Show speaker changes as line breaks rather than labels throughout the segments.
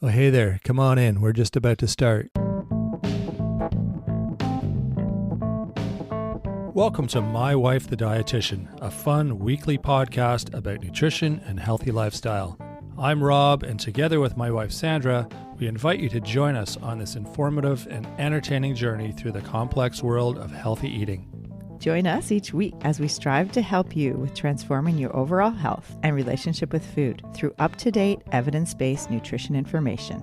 Oh, hey there. Come on in. We're just about to start. Welcome to My Wife the Dietitian, a fun weekly podcast about nutrition and healthy lifestyle. I'm Rob, and together with my wife Sandra, we invite you to join us on this informative and entertaining journey through the complex world of healthy eating.
Join us each week as we strive to help you with transforming your overall health and relationship with food through up-to-date, evidence-based nutrition information.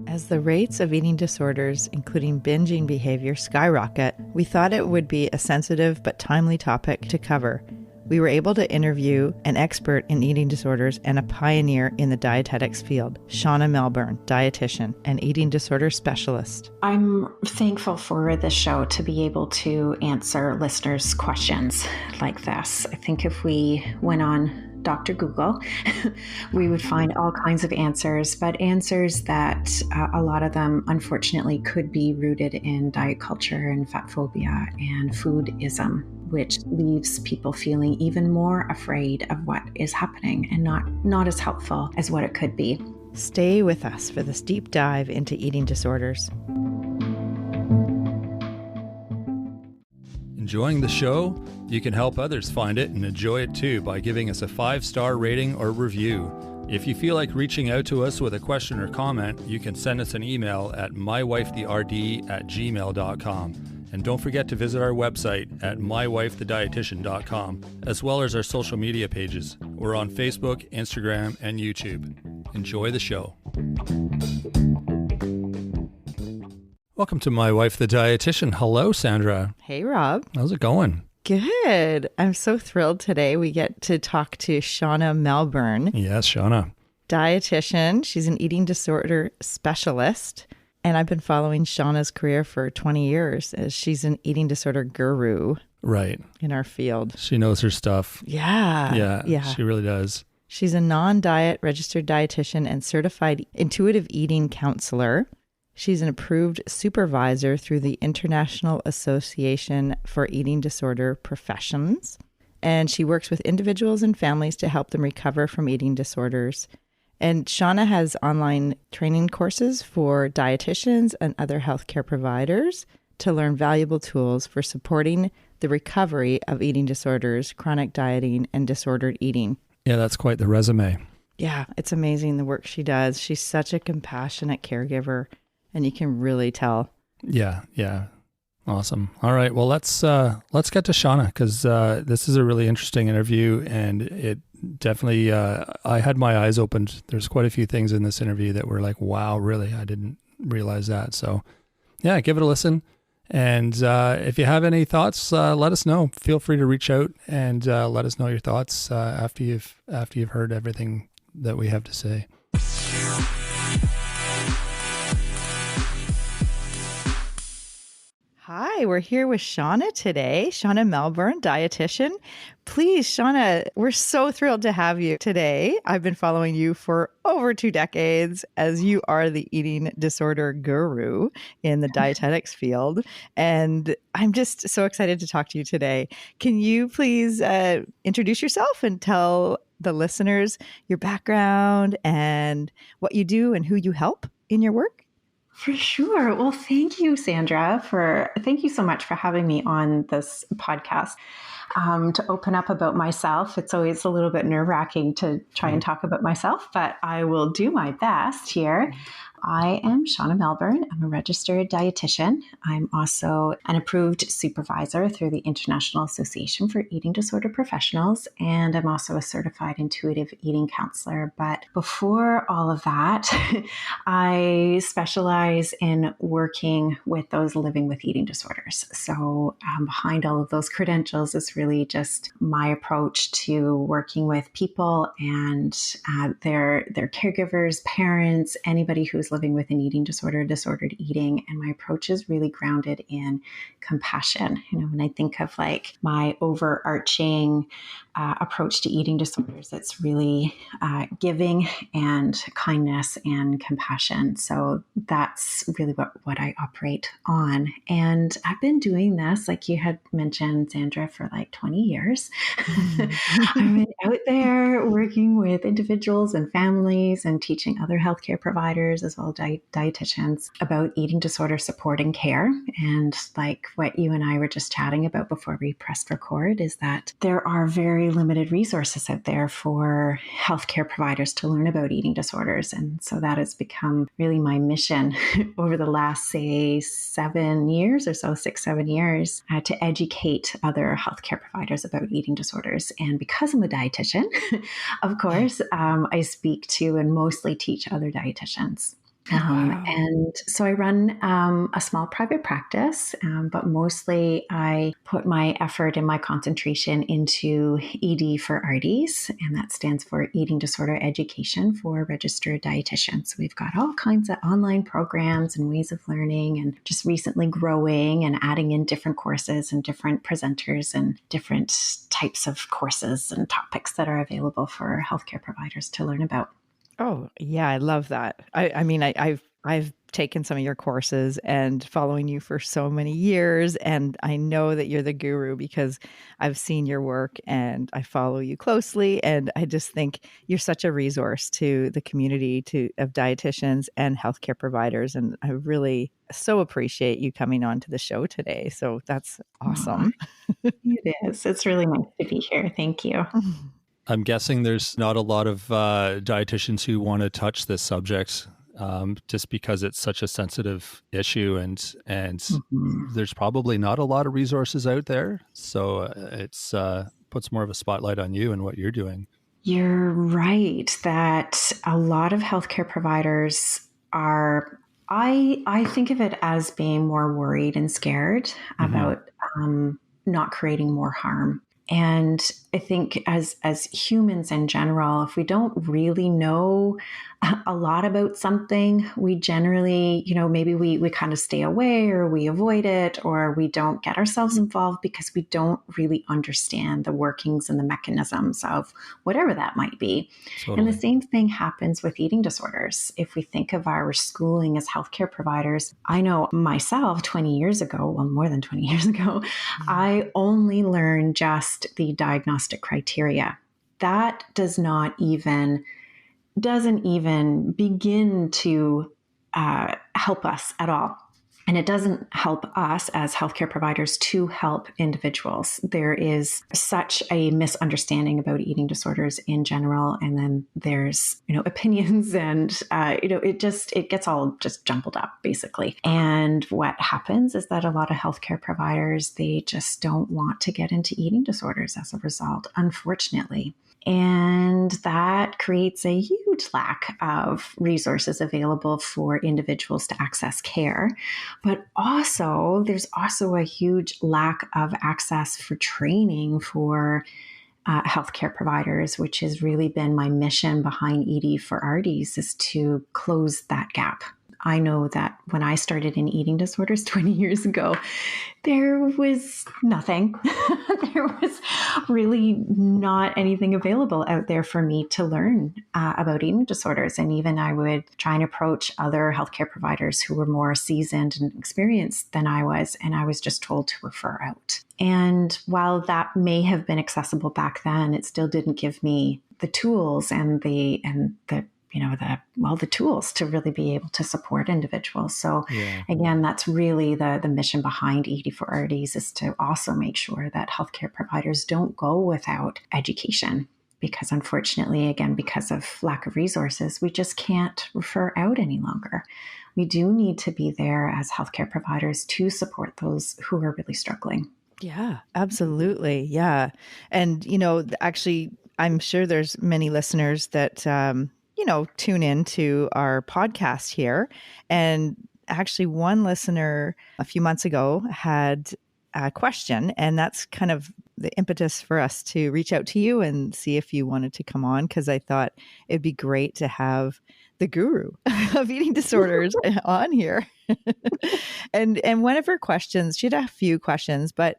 As the rates of eating disorders, including binging behavior, skyrocket, we thought it would be a sensitive but timely topic to cover. We were able to interview an expert in eating disorders and a pioneer in the dietetics field, Shawna Melbourn, dietitian and eating disorder specialist.
I'm thankful for this show to be able to answer listeners' questions like this. I think if we went on Dr. Google, we would find all kinds of answers, but answers that a lot of them, unfortunately, could be rooted in diet culture and fat phobia and foodism, which leaves people feeling even more afraid of what is happening and not as helpful as what it could be.
Stay with us for this deep dive into eating disorders.
Enjoying the show? You can help others find it and enjoy it too by giving us a 5-star rating or review. If you feel like reaching out to us with a question or comment, you can send us an email at mywifetherd@gmail.com. And don't forget to visit our website at mywifethedietitian.com, as well as our social media pages. We're on Facebook, Instagram, and YouTube. Enjoy the show. Welcome to My Wife the Dietitian. Hello, Sandra.
Hey, Rob.
How's it going?
Good. I'm so thrilled today we get to talk to Shawna Melbourn.
Yes, Shawna.
Dietitian. She's an eating disorder specialist. And I've been following Shawna's career for 20 years as she's an eating disorder guru.
Right.
In our field.
She knows her stuff.
Yeah.
She really does.
She's a non-diet registered dietitian and certified intuitive eating counselor. She's an approved supervisor through the International Association for Eating Disorder Professions. And she works with individuals and families to help them recover from eating disorders. And Shawna has online training courses for dietitians and other healthcare providers to learn valuable tools for supporting the recovery of eating disorders, chronic dieting, and disordered eating.
Yeah, that's quite the resume.
Yeah, it's amazing the work she does. She's such a compassionate caregiver, and you can really tell.
Yeah. Awesome. All right, well, let's get to Shawna, because this is a really interesting interview, and it definitely, I had my eyes opened. There's quite a few things in this interview that were like, wow, really? I didn't realize that. So yeah, give it a listen. And if you have any thoughts, let us know. Feel free to reach out and let us know your thoughts after you've heard everything that we have to say.
Hi, we're here with Shawna today, Shawna Melbourn, dietitian. Please, Shawna, we're so thrilled to have you today. I've been following you for over 2 decades as you are the eating disorder guru in the dietetics field. And I'm just so excited to talk to you today. Can you please introduce yourself and tell the listeners your background and what you do and who you help in your work?
For sure. Well, thank you, Sandra, thank you so much for having me on this podcast. To open up about myself, it's always a little bit nerve-wracking to try and talk about myself, but I will do my best here. I am Shawna Melbourn. I'm a registered dietitian. I'm also an approved supervisor through the International Association for Eating Disorder Professionals, and I'm also a certified intuitive eating counselor. But before all of that, I specialize in working with those living with eating disorders. So behind all of those credentials is really just my approach to working with people and their caregivers, parents, anybody who's is living with an eating disorder, disordered eating. And my approach is really grounded in compassion. When I think of like my overarching approach to eating disorders, it's really giving and kindness and compassion. So that's really what I operate on. And I've been doing this, like you had mentioned, Sandra, for like 20 years. I've been out there working with individuals and families and teaching other healthcare providers as well as dietitians about eating disorder support and care. And like what you and I were just chatting about before we pressed record is that there are very limited resources out there for healthcare providers to learn about eating disorders. And so that has become really my mission over the last, say, 7 years or so, 6-7 years, to educate other healthcare providers about eating disorders. And because I'm a dietitian, of course, I speak to and mostly teach other dietitians. And so I run a small private practice, but mostly I put my effort and my concentration into ED for RDs, and that stands for Eating Disorder Education for Registered Dietitians. So we've got all kinds of online programs and ways of learning, and just recently growing and adding in different courses and different presenters and different types of courses and topics that are available for healthcare providers to learn about.
Oh, yeah, I love that. I mean, I've taken some of your courses and following you for so many years, and I know that you're the guru because I've seen your work and I follow you closely, and I just think you're such a resource to the community of dietitians and healthcare providers, and I really so appreciate you coming on to the show today. So that's awesome.
It is. It's really nice to be here. Thank you.
I'm guessing there's not a lot of dietitians who want to touch this subject just because it's such a sensitive issue, and there's probably not a lot of resources out there. So it's puts more of a spotlight on you and what you're doing.
You're right that a lot of healthcare providers are, I think of it as being more worried and scared about not creating more harm. And I think as humans in general, if we don't really know a lot about something, we generally, maybe we kind of stay away or we avoid it or we don't get ourselves involved because we don't really understand the workings and the mechanisms of whatever that might be. Totally. And the same thing happens with eating disorders. If we think of our schooling as healthcare providers, I know myself 20 years ago, well, more than 20 years ago, I only learned just the diagnostic criteria. That doesn't even begin to help us at all. And it doesn't help us as healthcare providers to help individuals. There is such a misunderstanding about eating disorders in general. And then there's, opinions and, it gets all just jumbled up basically. And what happens is that a lot of healthcare providers, they just don't want to get into eating disorders as a result, unfortunately. And that creates a huge lack of resources available for individuals to access care. But also, there's also a huge lack of access for training for healthcare providers, which has really been my mission behind ED for RDs, is to close that gap. I know that when I started in eating disorders 20 years ago, there was nothing. There was really not anything available out there for me to learn about eating disorders. And even I would try and approach other healthcare providers who were more seasoned and experienced than I was, and I was just told to refer out. And while that may have been accessible back then, it still didn't give me the tools and the tools to really be able to support individuals. So again, that's really the mission behind ED for RDs, is to also make sure that healthcare providers don't go without education, because unfortunately, again, because of lack of resources, we just can't refer out any longer. We do need to be there as healthcare providers to support those who are really struggling.
Yeah, absolutely. Yeah. And, actually, I'm sure there's many listeners that, tune into our podcast here. And actually, one listener a few months ago had a question, and that's kind of the impetus for us to reach out to you and see if you wanted to come on, because I thought it'd be great to have the guru of eating disorders on here. And one of her questions, she had a few questions, but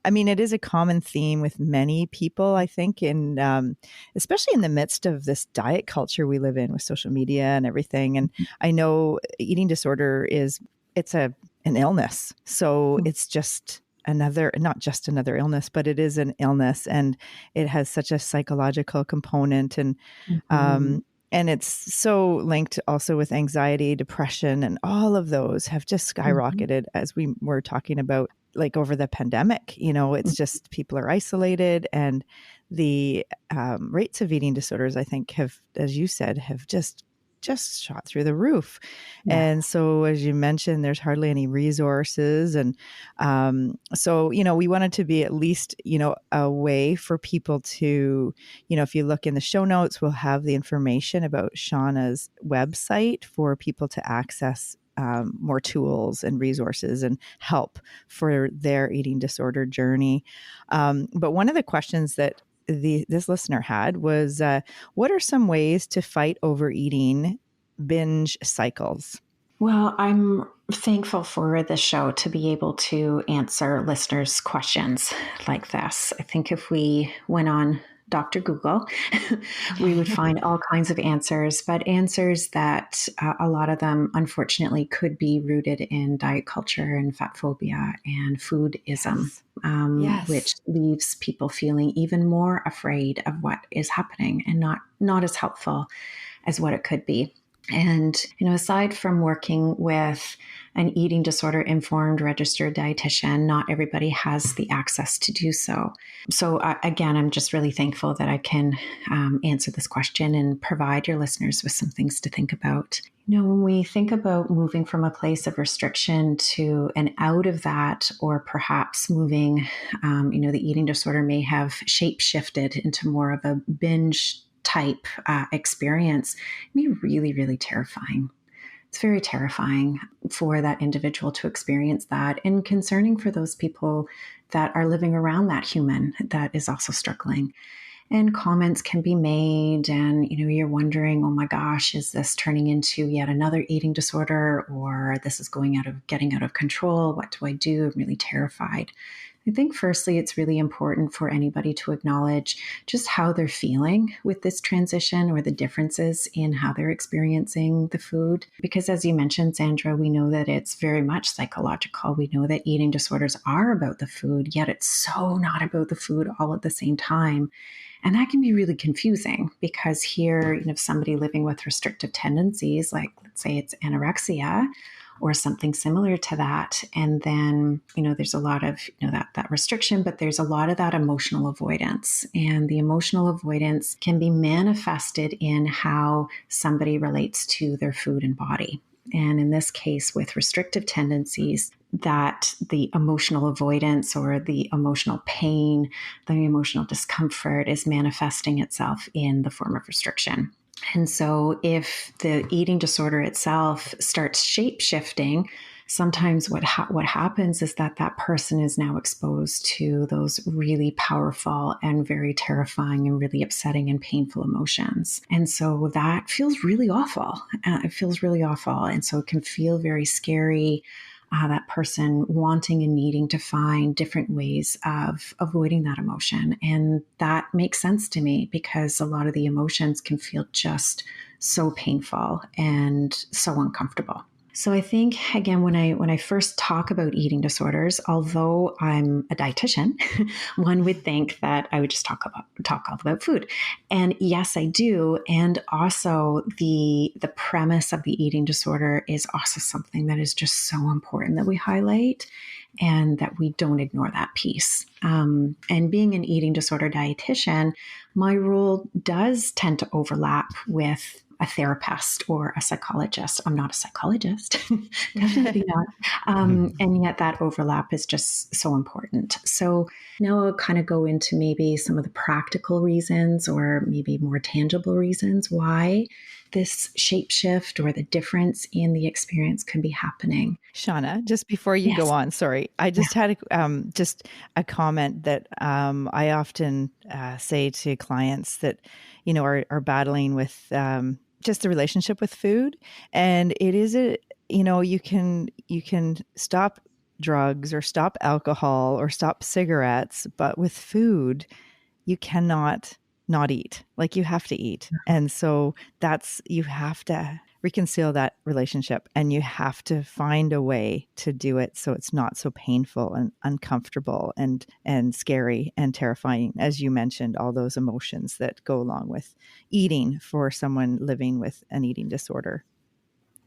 I mean, it is a common theme with many people, I think, especially in the midst of this diet culture we live in with social media and everything. And I know eating disorder it's an illness. So it's just not just another illness, but it is an illness, and it has such a psychological component, and it's so linked also with anxiety, depression, and all of those have just skyrocketed as we were talking about, like over the pandemic. It's just people are isolated, and the rates of eating disorders, I think, have, as you said, have just shot through the roof. Yeah. And so, as you mentioned, there's hardly any resources. And so, we wanted to be at least, a way for people to, if you look in the show notes, we'll have the information about Shawna's website for people to access more tools and resources and help for their eating disorder journey. But one of the questions that this listener had was, what are some ways to fight overeating binge cycles?
Well, I'm thankful for the show to be able to answer listeners' questions like this. I think if we went on Dr. Google, we would find all kinds of answers, but answers that a lot of them, unfortunately, could be rooted in diet culture and fat phobia and foodism, which leaves people feeling even more afraid of what is happening and not as helpful as what it could be. And, aside from working with an eating disorder informed registered dietitian, not everybody has the access to do so. So again, I'm just really thankful that I can answer this question and provide your listeners with some things to think about. When we think about moving from a place of restriction to an out of that, or perhaps moving, the eating disorder may have shape shifted into more of a binge type experience, it can be really, really terrifying. It's very terrifying for that individual to experience that, and concerning for those people that are living around that human that is also struggling. And comments can be made, and you're wondering, oh my gosh, is this turning into yet another eating disorder, or this is getting out of control? What do I do? I'm really terrified. I think firstly, it's really important for anybody to acknowledge just how they're feeling with this transition, or the differences in how they're experiencing the food. Because as you mentioned, Sandra, we know that it's very much psychological. We know that eating disorders are about the food, yet it's so not about the food all at the same time. And that can be really confusing, because here, somebody living with restrictive tendencies, like let's say it's anorexia, or something similar to that. And then, there's a lot of, that restriction, but there's a lot of that emotional avoidance. And the emotional avoidance can be manifested in how somebody relates to their food and body. And in this case, with restrictive tendencies, that the emotional avoidance or the emotional pain, the emotional discomfort is manifesting itself in the form of restriction. And so if the eating disorder itself starts shape-shifting, sometimes what happens is that person is now exposed to those really powerful and very terrifying and really upsetting and painful emotions. And so that feels really awful. It feels really awful. And so it can feel very scary. That person wanting and needing to find different ways of avoiding that emotion. And that makes sense to me, because a lot of the emotions can feel just so painful and so uncomfortable. So I think, again, when I first talk about eating disorders, although I'm a dietitian, one would think that I would just talk all about food. And yes, I do. And also the premise of the eating disorder is also something that is just so important that we highlight, and that we don't ignore that piece. And being an eating disorder dietitian, my role does tend to overlap with a therapist or a psychologist. I'm not a psychologist, definitely not. And yet that overlap is just so important. So now I'll kind of go into maybe some of the practical reasons, or maybe more tangible reasons why this shape shift or the difference in the experience can be happening.
Shawna, just before you go on, sorry, I just had just a comment that I often say to clients that, are battling with just the relationship with food. And it is you can stop drugs or stop alcohol or stop cigarettes, but with food, you cannot not eat. Like, you have to eat. And so you have to reconcile that relationship, and you have to find a way to do it so it's not so painful and uncomfortable and scary and terrifying, as you mentioned, all those emotions that go along with eating for someone living with an eating disorder.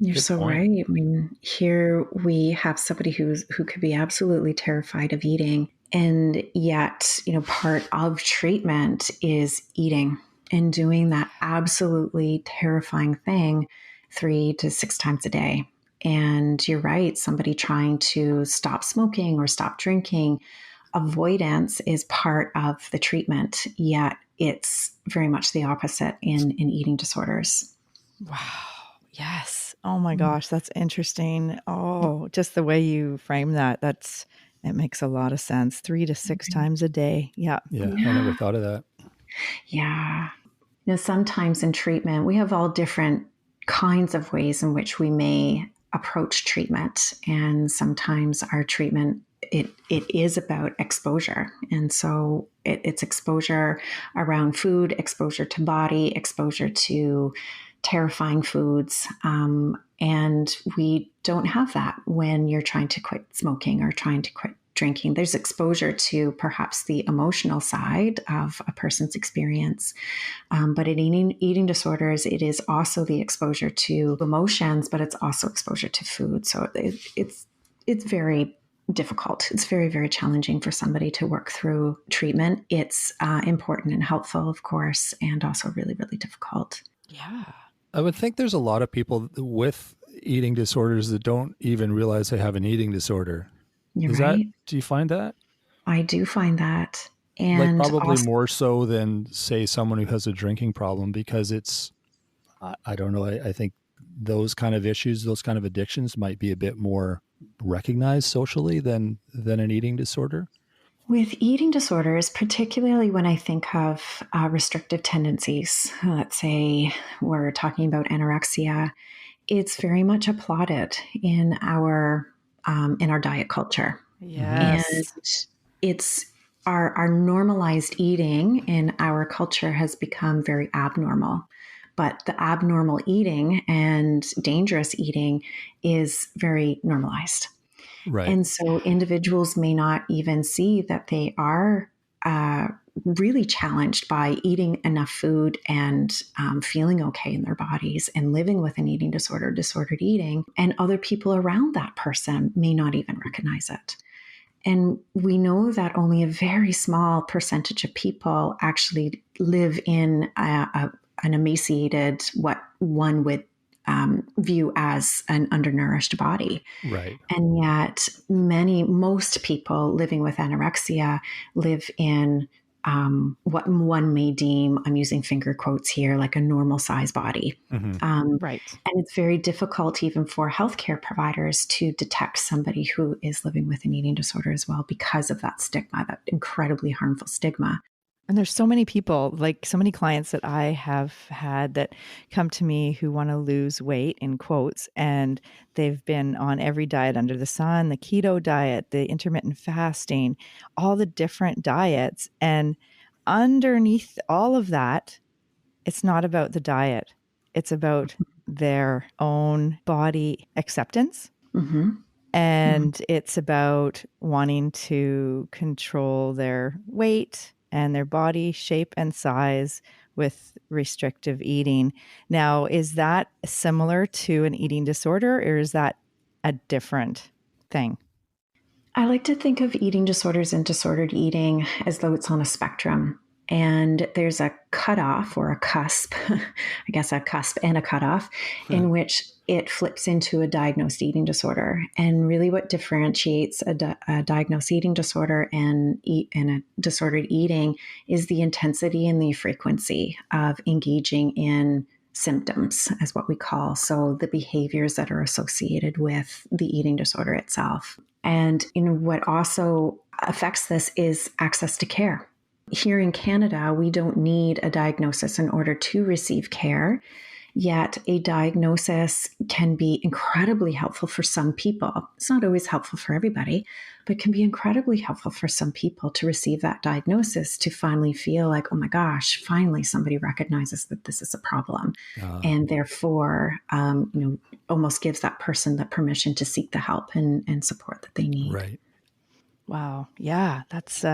You're
Good
so
point.
right. I mean, here we have somebody who could be absolutely terrified of eating, and yet, part of treatment is eating and doing that absolutely terrifying thing 3 to 6 times a day. And you're right, somebody trying to stop smoking or stop drinking, avoidance is part of the treatment, yet it's very much the opposite in eating disorders.
Wow. Yes. Oh my gosh, that's interesting. Oh, just the way you frame that, it makes a lot of sense. 3 to 6 times a day. Yeah.
Yeah, I never thought of that.
Yeah. Sometimes in treatment, we have all different kinds of ways in which we may approach treatment. And sometimes our treatment, it is about exposure. And so it's exposure around food, exposure to body, exposure to terrifying foods. And we don't have that when you're trying to quit smoking or trying to quit drinking. There's exposure to perhaps the emotional side of a person's experience. But in eating disorders, it is also the exposure to emotions, but it's also exposure to food. So it's very difficult. It's very, very challenging for somebody to work through treatment. It's important and helpful, of course, and also really, really difficult.
Yeah.
I would think there's a lot of people with eating disorders that don't even realize they have an eating disorder.
You're right.
Do you find that?
I do find that. And
like probably
also,
more so than, say, someone who has a drinking problem, because it's, I don't know, I think those kind of issues, those kind of addictions might be a bit more recognized socially than an eating disorder.
with eating disorders, particularly when I think of restrictive tendencies, let's say we're talking about anorexia, it's very much applauded in our diet culture.
Yes.
And it's our normalized eating in our culture has become very abnormal. But the abnormal eating and dangerous eating is very normalized.
Right.
And so individuals may not even see that they are really challenged by eating enough food and feeling okay in their bodies and living with an eating disorder, disordered eating. And other people around that person may not even recognize it. And we know that only a very small percentage of people actually live in an emaciated, what one would view as an undernourished body.
Right.
And yet most people living with anorexia live in what one may deem, I'm using finger quotes here, like a normal size body.
Mm-hmm.
Right.
And it's very difficult even for healthcare providers to detect somebody who is living with an eating disorder as well, because of that stigma, that incredibly harmful stigma.
And there's so many people, like so many clients that I have had that come to me who want to lose weight, in quotes, and they've been on every diet under the sun, the keto diet, the intermittent fasting, all the different diets. And underneath all of that, it's not about the diet. It's about their own body acceptance.
Mm-hmm.
And it's about wanting to control their weight and their body shape and size with restrictive eating. Now, is that similar to an eating disorder, or is that a different thing?
I like to think of eating disorders and disordered eating as though it's on a spectrum. And there's a cutoff or a cusp, I guess a cusp and a cutoff, in which it flips into a diagnosed eating disorder. And really what differentiates a diagnosed eating disorder and a disordered eating is the intensity and the frequency of engaging in symptoms, as what we call. So the behaviors that are associated with the eating disorder itself. And what also affects this is access to care. Here in Canada, we don't need a diagnosis in order to receive care. Yet a diagnosis can be incredibly helpful for some people. It's not always helpful for everybody, but can be incredibly helpful for some people to receive that diagnosis, to finally feel like, oh my gosh, finally somebody recognizes that this is a problem. And therefore, almost gives that person the permission to seek the help and support that they need.
Right.
Wow. Yeah, that's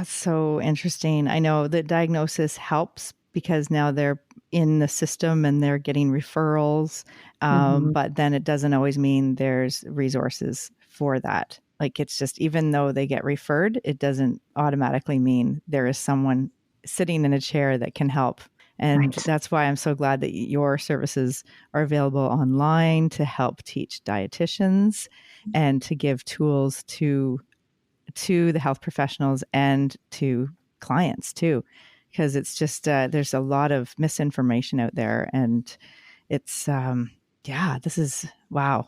so interesting. I know that diagnosis helps because now they're in the system and they're getting referrals. But then it doesn't always mean there's resources for that. Like, it's just, even though they get referred, it doesn't automatically mean there is someone sitting in a chair that can help. And
Right.
that's why I'm so glad that your services are available online to help teach dietitians and to give tools to the health professionals and to clients too, because it's just there's a lot of misinformation out there, and it's this is wow.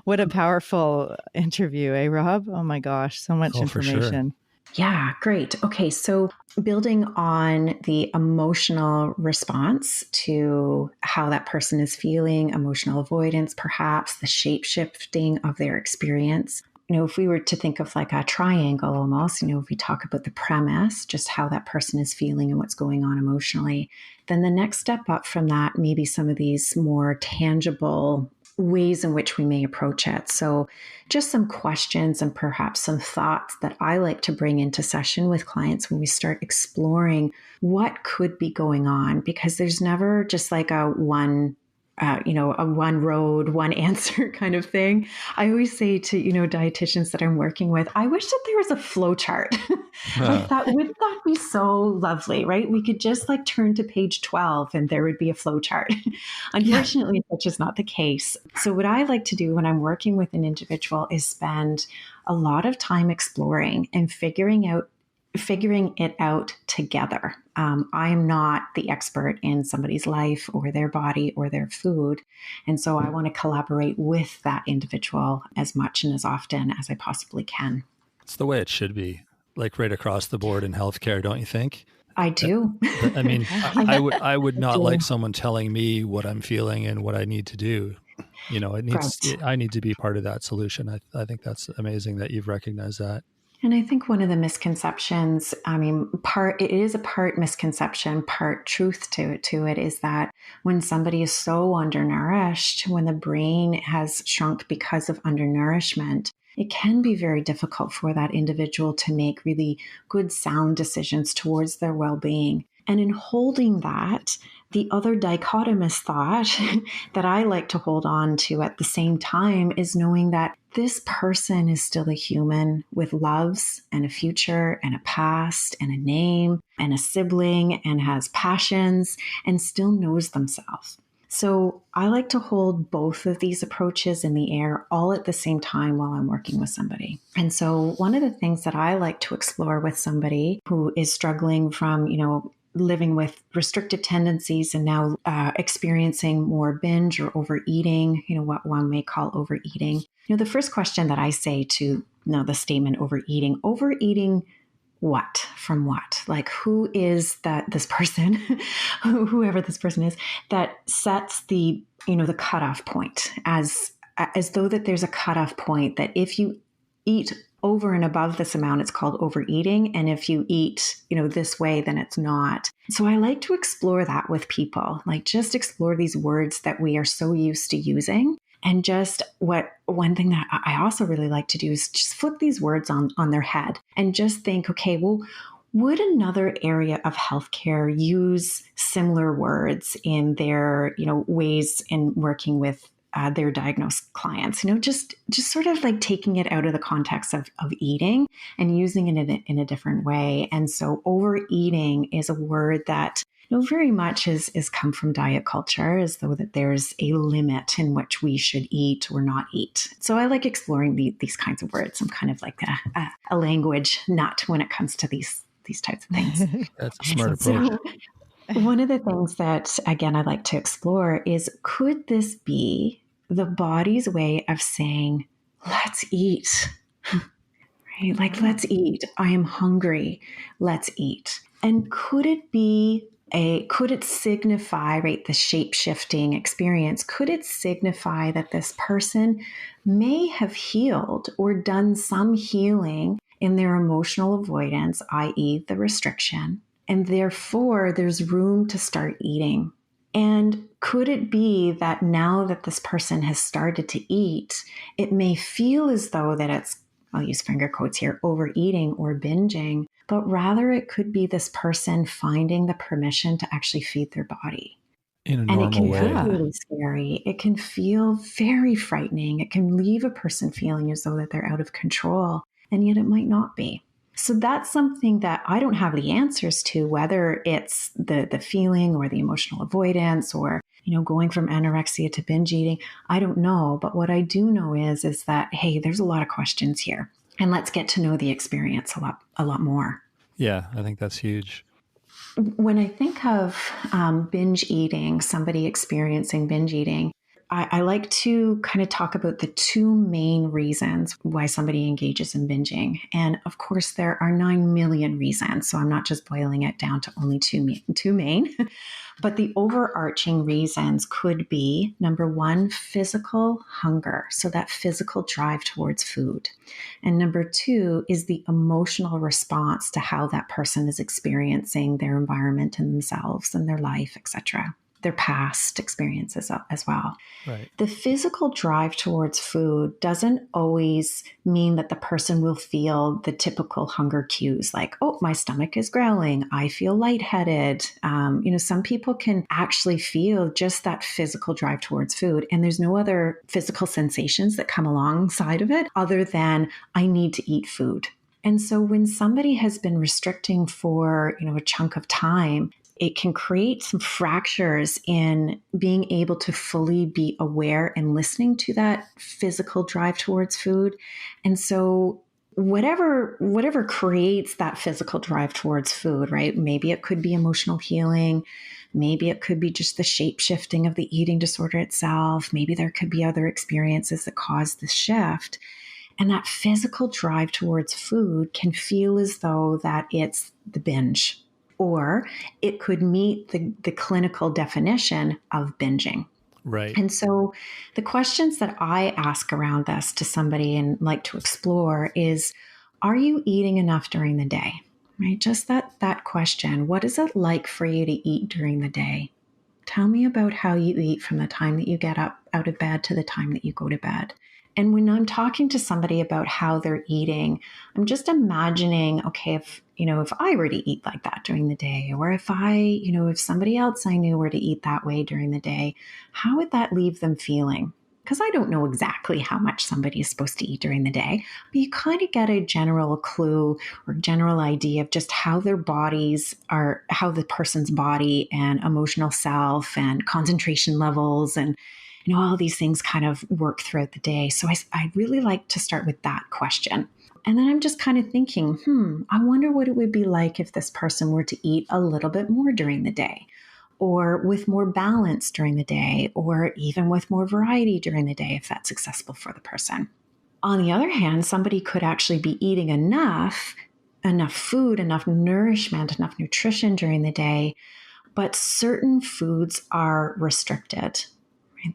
What a powerful interview, Rob? Oh my gosh, so much
Oh, for sure.
information.
Yeah, great. Okay, so building on the emotional response to how that person is feeling, emotional avoidance, perhaps the shape shifting of their experience. If we were to think of like a triangle almost, if we talk about the premise, just how that person is feeling and what's going on emotionally, then the next step up from that, maybe some of these more tangible ways in which we may approach it. So just some questions and perhaps some thoughts that I like to bring into session with clients when we start exploring what could be going on, because there's never just like a one road, one answer kind of thing. I always say to, dietitians that I'm working with, I wish that there was a flow chart. Like that, wouldn't that be so lovely, right? We could just like turn to page 12 and there would be a flow chart. Unfortunately, such is not the case. So what I like to do when I'm working with an individual is spend a lot of time exploring and figuring it out together. I am not the expert in somebody's life or their body or their food. And so I want to collaborate with that individual as much and as often as I possibly can.
It's the way it should be, like right across the board in healthcare, don't you think?
I do.
I mean, I would not like someone telling me what I'm feeling and what I need to do. I need to be part of that solution. I think that's amazing that you've recognized that.
And I think one of the misconceptions, it is a part misconception, part truth to it is that when somebody is so undernourished, when the brain has shrunk because of undernourishment, it can be very difficult for that individual to make really good, sound decisions towards their well-being. And in holding that, the other dichotomous thought that I like to hold on to at the same time is knowing that this person is still a human with loves and a future and a past and a name and a sibling and has passions and still knows themselves. So I like to hold both of these approaches in the air all at the same time while I'm working with somebody. And so one of the things that I like to explore with somebody who is struggling from, living with restrictive tendencies and now experiencing more binge or overeating, what one may call overeating. The first question that I say to the statement overeating what from what? Like, who is this person, whoever this person is, that sets the cutoff point as though that there's a cutoff point that if you eat over and above this amount, it's called overeating. And if you eat, this way, then it's not. So I like to explore that with people, like just explore these words that we are so used to using. And just one thing that I also really like to do is just flip these words on their head and just think, okay, well, would another area of healthcare use similar words in their, ways in working with their diagnosed clients, just sort of like taking it out of the context of eating and using it in a different way. And so overeating is a word that very much is come from diet culture, as though that there's a limit in which we should eat or not eat. So I like exploring these kinds of words. I'm kind of like a language nut when it comes to these types of things.
That's a smart approach.
So one of the things that, again, I like to explore is, could this be the body's way of saying, let's eat, right? Like, let's eat. I am hungry. Let's eat. And could it be Could it signify, right, the shape-shifting experience? Could it signify that this person may have healed or done some healing in their emotional avoidance, i.e. the restriction, and therefore there's room to start eating? And could it be that now that this person has started to eat, it may feel as though that it's, I'll use finger quotes here, overeating or binging, but rather it could be this person finding the permission to actually feed their body.
In a
And it
normal
can
way.
feel really scary. It can feel very frightening. It can leave a person feeling as though that they're out of control, and yet it might not be. So that's something that I don't have the answers to, whether it's the feeling or the emotional avoidance or, going from anorexia to binge eating. I don't know. But what I do know is that, hey, there's a lot of questions here, and let's get to know the experience a lot more.
Yeah, I think that's huge.
When I think of binge eating, somebody experiencing binge eating, I like to kind of talk about the two main reasons why somebody engages in binging. And of course, there are 9 million reasons. So I'm not just boiling it down to only two main. But the overarching reasons could be, number one, physical hunger. So that physical drive towards food. And number two is the emotional response to how that person is experiencing their environment and themselves and their life, etc. Their past experiences as well.
Right.
The physical drive towards food doesn't always mean that the person will feel the typical hunger cues like, oh, my stomach is growling, I feel lightheaded. Some people can actually feel just that physical drive towards food, and there's no other physical sensations that come alongside of it other than I need to eat food. And so when somebody has been restricting for, a chunk of time, it can create some fractures in being able to fully be aware and listening to that physical drive towards food. And so whatever creates that physical drive towards food, right? Maybe it could be emotional healing. Maybe it could be just the shape shifting of the eating disorder itself. Maybe there could be other experiences that cause this shift. And that physical drive towards food can feel as though that it's the binge. Or it could meet the clinical definition of binging.
Right.
And so the questions that I ask around this to somebody and like to explore is, are you eating enough during the day? Right? Just that question. What is it like for you to eat during the day? Tell me about how you eat from the time that you get up out of bed to the time that you go to bed. And when I'm talking to somebody about how they're eating, I'm just imagining, okay, if I were to eat like that during the day, or if if somebody else I knew were to eat that way during the day, how would that leave them feeling? Because I don't know exactly how much somebody is supposed to eat during the day, but you kind of get a general clue or general idea of just how their bodies are, how the person's body and emotional self and concentration levels and all these things kind of work throughout the day. So I really like to start with that question. And then I'm just kind of thinking, I wonder what it would be like if this person were to eat a little bit more during the day, or with more balance during the day, or even with more variety during the day, if that's successful for the person. On the other hand, somebody could actually be eating enough food, enough nourishment, enough nutrition during the day, but certain foods are restricted.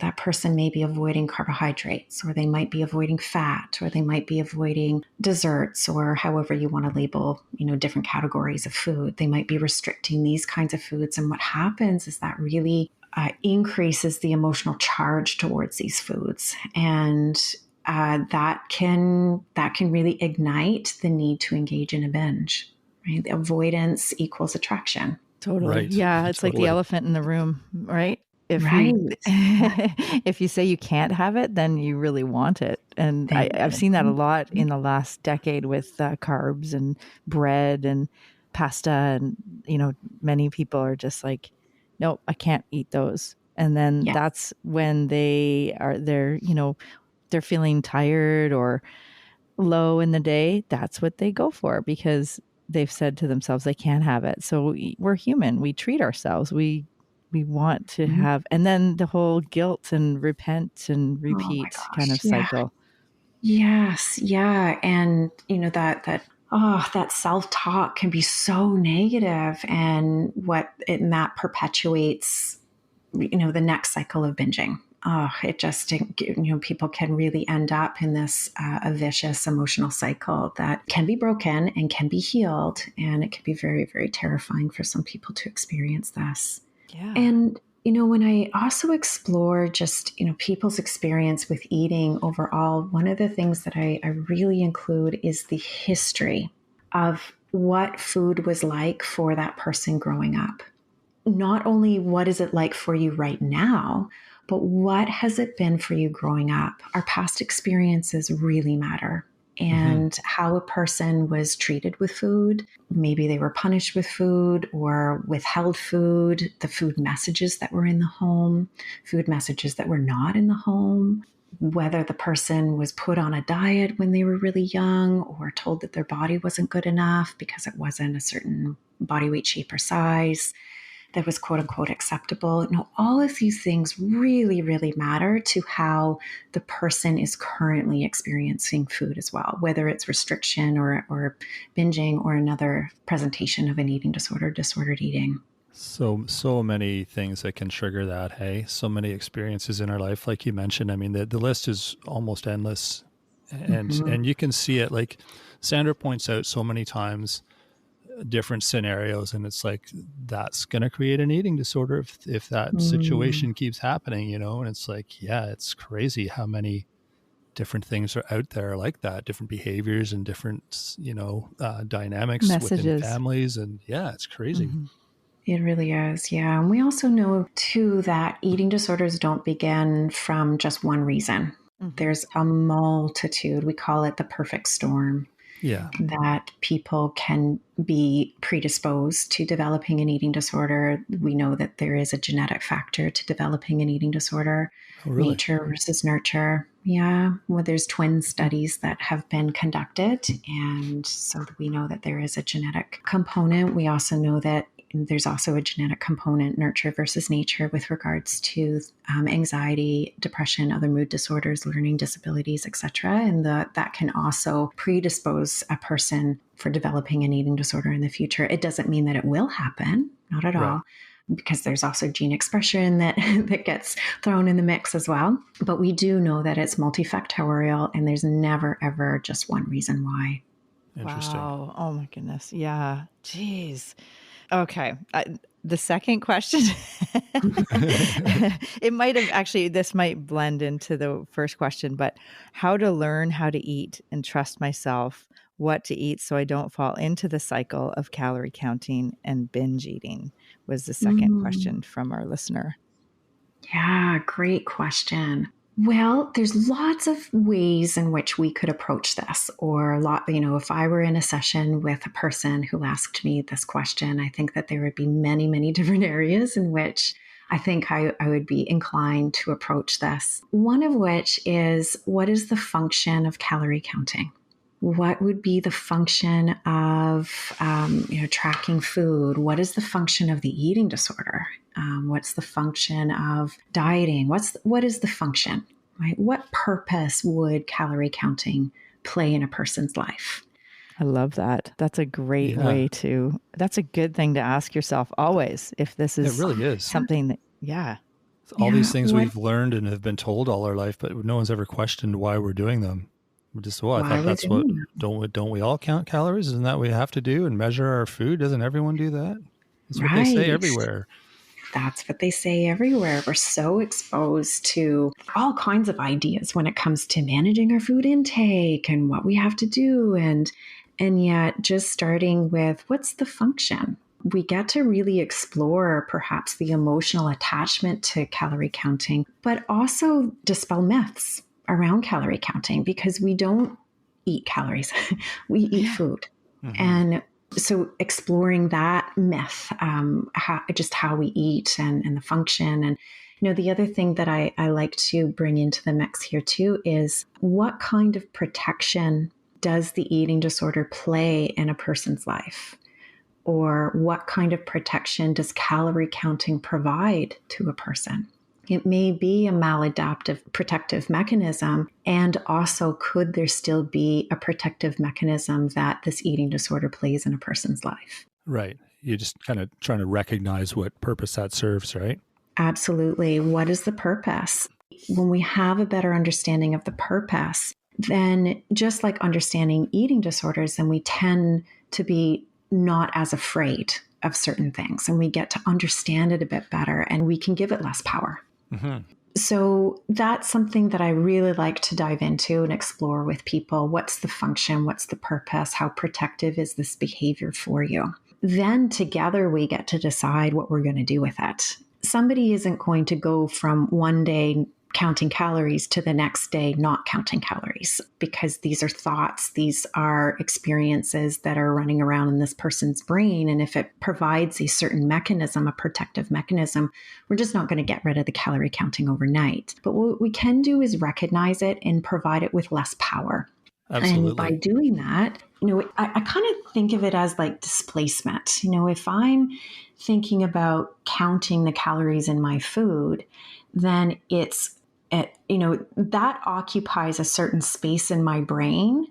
That person may be avoiding carbohydrates, or they might be avoiding fat, or they might be avoiding desserts, or however you want to label, different categories of food. They might be restricting these kinds of foods. And what happens is that really increases the emotional charge towards these foods. And that can really ignite the need to engage in a binge. Right? The avoidance equals attraction.
Totally.
Right.
Yeah. It's like the elephant in the room, right? If you say you can't have it, then you really want it. And I've seen that a lot in the last decade with carbs and bread and pasta. And, many people are just like, nope, I can't eat those. And then that's when they're feeling tired or low in the day. That's what they go for because they've said to themselves they can't have it. So we're human. We treat ourselves. We want to have, and then the whole guilt and repent and repeat kind of cycle.
Yes. Yeah. And that that self-talk can be so negative, and that perpetuates, the next cycle of binging. It just, people can really end up in this a vicious emotional cycle that can be broken and can be healed. And it can be very, very terrifying for some people to experience this.
Yeah.
And, when I also explore just, people's experience with eating overall, one of the things that I really include is the history of what food was like for that person growing up. Not only what is it like for you right now, but what has it been for you growing up? Our past experiences really matter. And how a person was treated with food. Maybe they were punished with food or withheld food, the food messages that were in the home, food messages that were not in the home, whether the person was put on a diet when they were really young or told that their body wasn't good enough because it wasn't a certain body weight, shape, or size that was quote unquote acceptable. All of these things really, really matter to how the person is currently experiencing food as well, whether it's restriction or binging or another presentation of an eating disorder, disordered eating.
So many things that can trigger that, hey? So many experiences in our life, like you mentioned. I mean, the list is almost endless. And you can see it, like Sandra points out so many times, different scenarios, and it's like that's going to create an eating disorder if that situation keeps happening, and it's like, yeah, it's crazy how many different things are out there like that, different behaviors and different dynamics
Messages
within families, and yeah, it's crazy.
It really is, yeah. And we also know too that eating disorders don't begin from just one reason. There's a multitude. We call it the perfect storm.
Yeah.
That people can be predisposed to developing an eating disorder. We know that there is a genetic factor to developing an eating disorder.
Oh, really?
Nature versus nurture. Yeah. Well, there's twin studies that have been conducted. And so we know that there is a genetic component. We also know that there's also a genetic component, nurture versus nature, with regards to anxiety, depression, other mood disorders, learning disabilities, etc. And that can also predispose a person for developing an eating disorder in the future. It doesn't mean that it will happen, not at all, because there's also gene expression that gets thrown in the mix as well. But we do know that it's multifactorial, and there's never, ever just one reason why.
Interesting.
Wow. Oh my goodness. Yeah. Jeez. Okay. The second question, it might have actually, this might blend into the first question, but how to learn how to eat and trust myself what to eat so I don't fall into the cycle of calorie counting and binge eating was the second question from our listener.
Yeah, great question. Well, there's lots of ways in which we could approach this, or if I were in a session with a person who asked me this question, I think that there would be many, many different areas in which I think I would be inclined to approach this. One of which is, what is the function of calorie counting? What would be the function of tracking food? What is the function of the eating disorder? What's the function of dieting? What is the function? Right? What purpose would calorie counting play in a person's life?
I love that. That's a great way that's a good thing to ask yourself always, if this is,
it really is
something that,
all these things we've learned and have been told all our life, but no one's ever questioned why we're doing them. We're just, I thought that's what, don't we all count calories? Isn't that what we have to do and measure our food? Doesn't everyone do that? That's what they say everywhere.
That's what they say everywhere. We're so exposed to all kinds of ideas when it comes to managing our food intake and what we have to do. And yet just starting with, what's the function? We get to really explore perhaps the emotional attachment to calorie counting, but also dispel myths around calorie counting, because we don't eat calories. We eat food. And so exploring that myth, how we eat and the function. And, the other thing that I like to bring into the mix here too is, what kind of protection does the eating disorder play in a person's life? Or what kind of protection does calorie counting provide to a person? It may be a maladaptive protective mechanism. And also, could there still be a protective mechanism that this eating disorder plays in a person's life?
Right. You're just kind of trying to recognize what purpose that serves, right?
Absolutely. What is the purpose? When we have a better understanding of the purpose, then just like understanding eating disorders, then we tend to be not as afraid of certain things, and we get to understand it a bit better, and we can give it less power. Mm-hmm. So that's something that I really like to dive into and explore with people. What's the function? What's the purpose? How protective is this behavior for you? Then together we get to decide what we're going to do with it. Somebody isn't going to go from one day counting calories to the next day not counting calories, because these are thoughts, these are experiences that are running around in this person's brain. And if it provides a certain mechanism, a protective mechanism, we're just not going to get rid of the calorie counting overnight. But what we can do is recognize it and provide it with less power.
Absolutely.
And by doing that, I kind of think of it as like displacement. If I'm thinking about counting the calories in my food, then that occupies a certain space in my brain,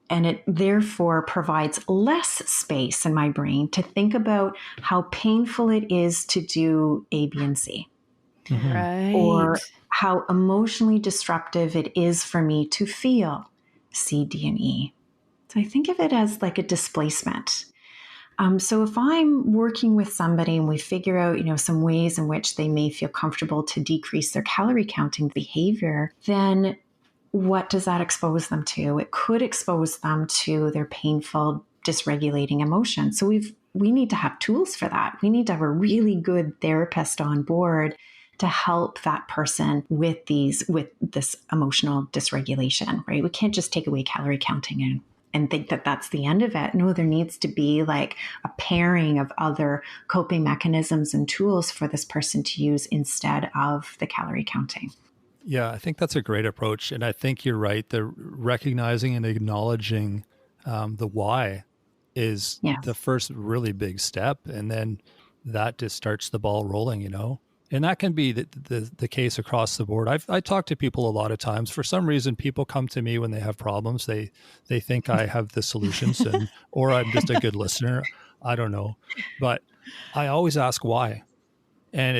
and it therefore provides less space in my brain to think about how painful it is to do A, B, and C.
Mm-hmm. Right.
Or how emotionally disruptive it is for me to feel C, D, and E. So I think of it as like a displacement. So if I'm working with somebody and we figure out, some ways in which they may feel comfortable to decrease their calorie counting behavior, then what does that expose them to? It could expose them to their painful, dysregulating emotions. So we need to have tools for that. We need to have a really good therapist on board to help that person with this emotional dysregulation, right? We can't just take away calorie counting and think that that's the end of it. No, there needs to be like a pairing of other coping mechanisms and tools for this person to use instead of the calorie counting.
Yeah, I think that's a great approach. And I think you're right. The recognizing and acknowledging the why is the first really big step. And then that just starts the ball rolling, And that can be the case across the board. I talk to people a lot of times. For some reason, people come to me when they have problems. They think I have the solutions, or I'm just a good listener. I don't know, but I always ask why. And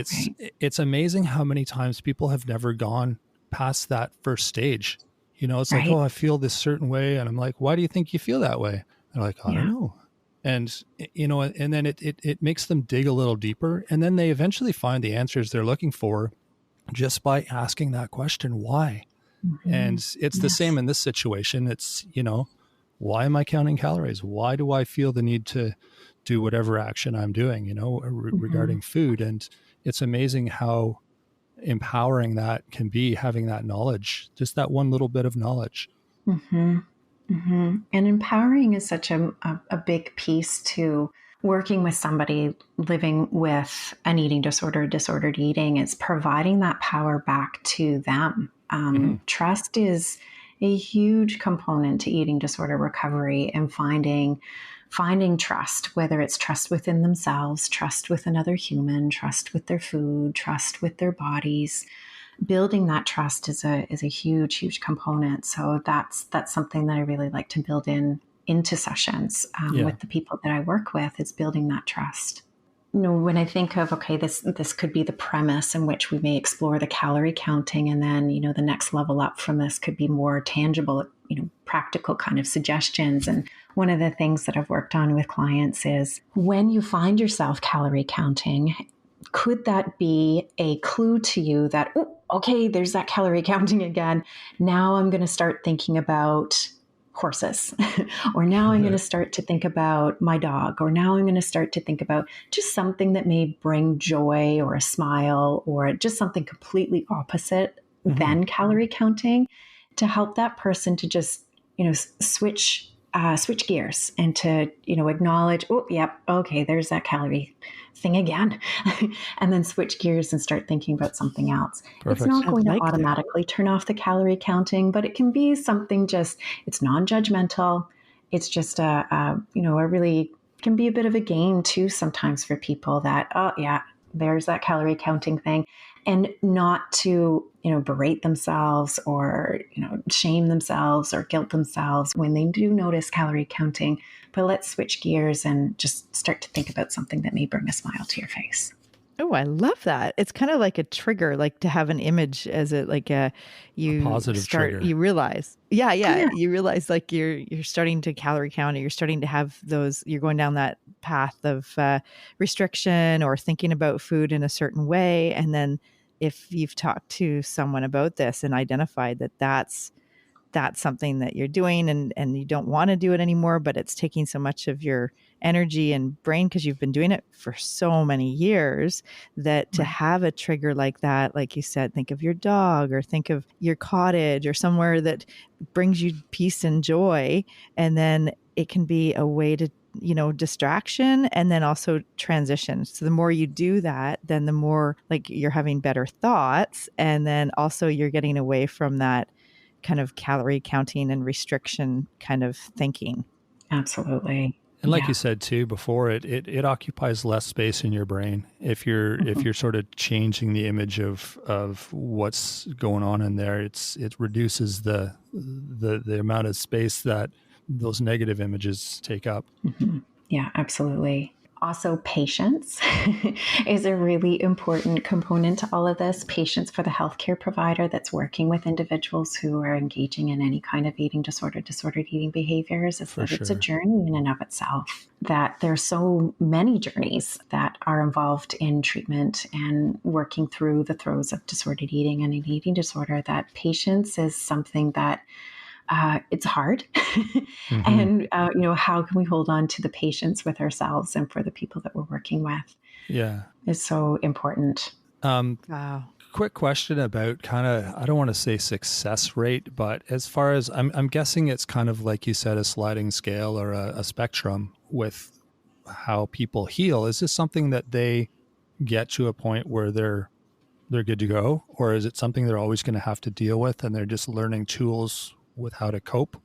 it's amazing how many times people have never gone past that first stage. It's like, oh, I feel this certain way, and I'm like, why do you think you feel that way? They're like, I don't know. And, and then it makes them dig a little deeper, and then they eventually find the answers they're looking for just by asking that question, why? Mm-hmm. And it's the same in this situation. It's, why am I counting calories? Why do I feel the need to do whatever action I'm doing, regarding food? And it's amazing how empowering that can be, having that knowledge, just that one little bit of knowledge.
Mm-hmm. Mm-hmm. And empowering is such a big piece to working with somebody living with an eating disorder, disordered eating, is providing that power back to them. Trust is a huge component to eating disorder recovery, and finding trust, whether it's trust within themselves, trust with another human, trust with their food, trust with their bodies. Building that trust is a huge, huge component. So that's something that I really like to build into sessions with the people that I work with, is building that trust. When I think of, okay, this could be the premise in which we may explore the calorie counting, and then, the next level up from this could be more tangible, practical kind of suggestions. And one of the things that I've worked on with clients is, when you find yourself calorie counting, could that be a clue to you that, oh, okay, there's that calorie counting again. Now I'm going to start thinking about horses, or now I'm going to start to think about my dog, or now I'm going to start to think about just something that may bring joy or a smile, or just something completely opposite than calorie counting, to help that person to just, switch gears and to, acknowledge, oh, yep, okay, there's that calorie thing again, and then switch gears and start thinking about something else. Perfect. It's not going to automatically turn off the calorie counting, but it can be something it's non-judgmental. It's just a really can be a bit of a game too sometimes for people that, oh yeah, there's that calorie counting thing, and not to, berate themselves or, shame themselves or guilt themselves when they do notice calorie counting. But let's switch gears and just start to think about something that may bring a smile to your face.
Oh, I love that. It's kind of like a trigger, like to have an image as it like a
positive trigger.
You realize, you realize like you're starting to calorie count, or you're starting to have those, you're going down that path of restriction or thinking about food in a certain way. And then if you've talked to someone about this and identified that that's something that you're doing and you don't want to do it anymore, but it's taking so much of your energy and brain because you've been doing it for so many years, that to have a trigger like that, like you said, think of your dog or think of your cottage or somewhere that brings you peace and joy. And then it can be a way to, distraction and then also transition. So the more you do that, then the more like you're having better thoughts. And then also you're getting away from that kind of calorie counting and restriction kind of thinking.
Absolutely.
And like you said too before, it occupies less space in your brain if you're sort of changing the image of what's going on in there. It reduces the amount of space that those negative images take up.
Mm-hmm. Yeah, absolutely. Also, patience is a really important component to all of this. Patience for the healthcare provider that's working with individuals who are engaging in any kind of eating disorder, disordered eating behaviors. It's a journey in and of itself, that there's so many journeys that are involved in treatment and working through the throes of disordered eating and an eating disorder, that patience is something that it's hard. Mm-hmm. And, how can we hold on to the patience with ourselves and for the people that we're working with?
Yeah.
Is so important.
Wow.
Quick question about kind of, I don't want to say success rate, but as far as I'm guessing it's kind of like you said, a sliding scale or a spectrum with how people heal. Is this something that they get to a point where they're good to go? Or is it something they're always going to have to deal with and they're just learning tools with how to cope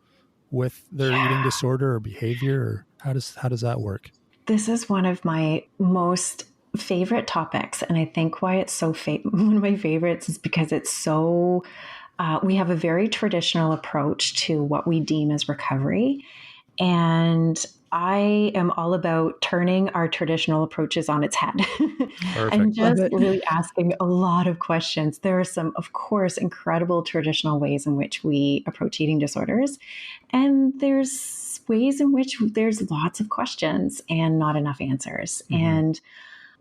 with their eating disorder or behavior? Or how does that work?
This is one of my most favorite topics. And I think why it's so one of my favorites is because it's so, we have a very traditional approach to what we deem as recovery. And I am all about turning our traditional approaches on its head and just really asking a lot of questions. There are some, of course, incredible traditional ways in which we approach eating disorders. And there's ways in which there's lots of questions and not enough answers. Mm-hmm. And